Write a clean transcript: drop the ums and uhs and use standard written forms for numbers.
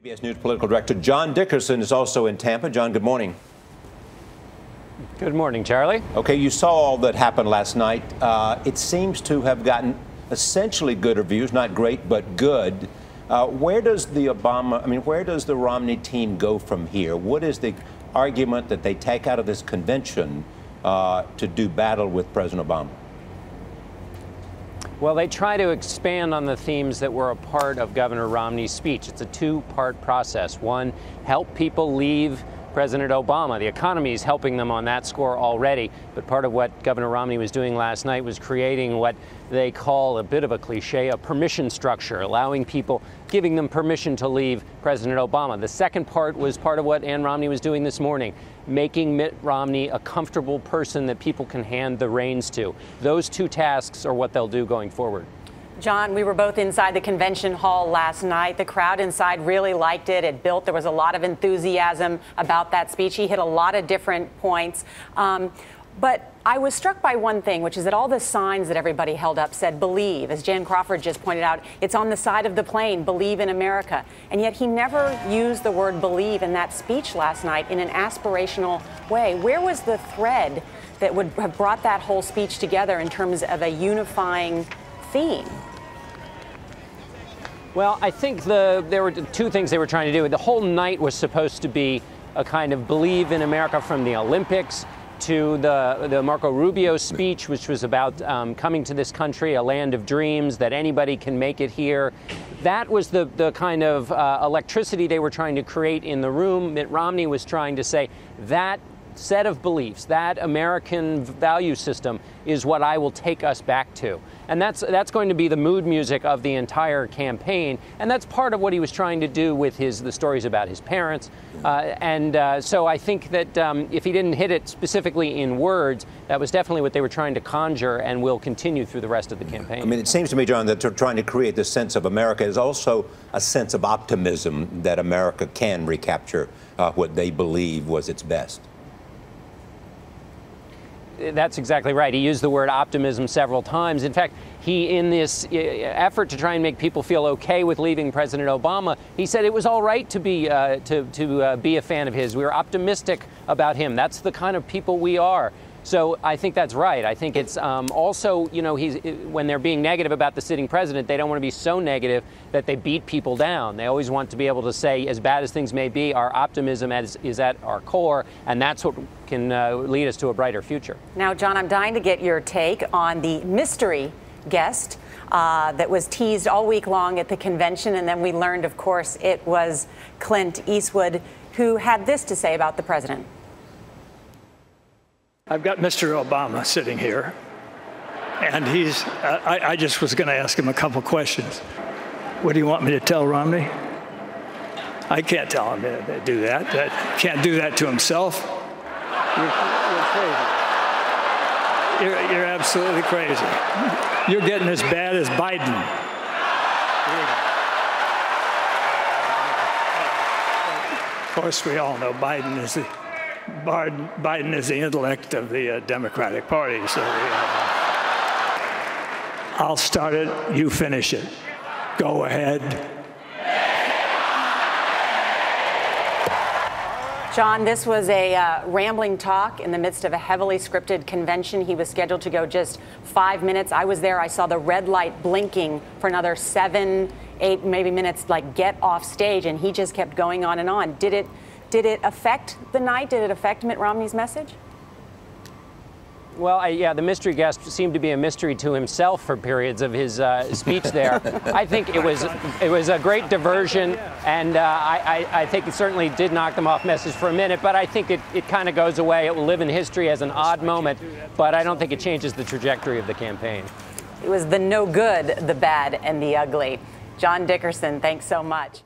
CBS News political director John Dickerson is also in Tampa. John, good morning. Good morning, Charlie. Okay, you saw all that happened last night. It seems to have gotten essentially good reviews, not great, but good. Where does the Romney team go from here? What is the argument that they take out of this convention to do battle with President Obama? Well, they try to expand on the themes that were a part of Governor Romney's speech. It's a two-part process. One, help people leave President Obama. The economy is helping them on that score already. But part of what Governor Romney was doing last night was creating what they call a bit of a cliche, a permission structure, allowing people, giving them permission to leave President Obama. The second part was part of what Ann Romney was doing this morning, making Mitt Romney a comfortable person that people can hand the reins to. Those two tasks are what they'll do going forward. John, we were both inside the convention hall last night. The crowd inside really liked it. There was a lot of enthusiasm about that speech. He hit a lot of different points. But I was struck by one thing, which is that all the signs that everybody held up said believe. As Jan Crawford just pointed out, it's on the side of the plane, believe in America. And yet he never used the word believe in that speech last night in an aspirational way. Where was the thread that would have brought that whole speech together in terms of a unifying theme? Well, I think there were two things they were trying to do. The whole night was supposed to be a kind of believe in America, from the Olympics to the Marco Rubio speech, which was about coming to this country, a land of dreams, that anybody can make it here. That was the kind of electricity they were trying to create in the room. Mitt Romney was trying to say that set of beliefs, that American value system, is what I will take us back to. And that's going to be the mood music of the entire campaign. And that's part of what he was trying to do with the stories about his parents. So I think that if he didn't hit it specifically in words, that was definitely what they were trying to conjure and will continue through the rest of the campaign. I mean, it seems to me, John, that they're trying to create this sense of America is also a sense of optimism that America can recapture what they believe was its best. That's exactly right. He used the word optimism several times. In fact, in this effort to try and make people feel okay with leaving President Obama, he said it was all right to be a fan of his. We were optimistic about him. That's the kind of people we are. So I think that's right. I think it's also, when they're being negative about the sitting president, they don't want to be so negative that they beat people down. They always want to be able to say, as bad as things may be, our optimism is at our core, and that's what can lead us to a brighter future. Now, John, I'm dying to get your take on the mystery guest that was teased all week long at the convention, and then we learned, of course, it was Clint Eastwood, who had this to say about the president. I've got Mr. Obama sitting here, and I just was going to ask him a couple questions. What do you want me to tell Romney? I can't tell him to do that. Can't do that to himself. You're crazy. You're absolutely crazy. You're getting as bad as Biden. Of course, we all know Biden is the intellect of the Democratic Party. So I'll start it, you finish it. Go ahead. John, this was a rambling talk in the midst of a heavily scripted convention. He was scheduled to go just 5 minutes. I was there. I saw the red light blinking for another 7, 8, maybe minutes, like get off stage, and he just kept going on and on. Did it affect the night? Did it affect Mitt Romney's message? Well, yeah, the mystery guest seemed to be a mystery to himself for periods of his speech there. I think it was a great diversion, and I think it certainly did knock them off message for a minute, but I think it kind of goes away. It will live in history as an odd moment, but I don't think it changes the trajectory of the campaign. It was the no good, the bad, and the ugly. John Dickerson, thanks so much.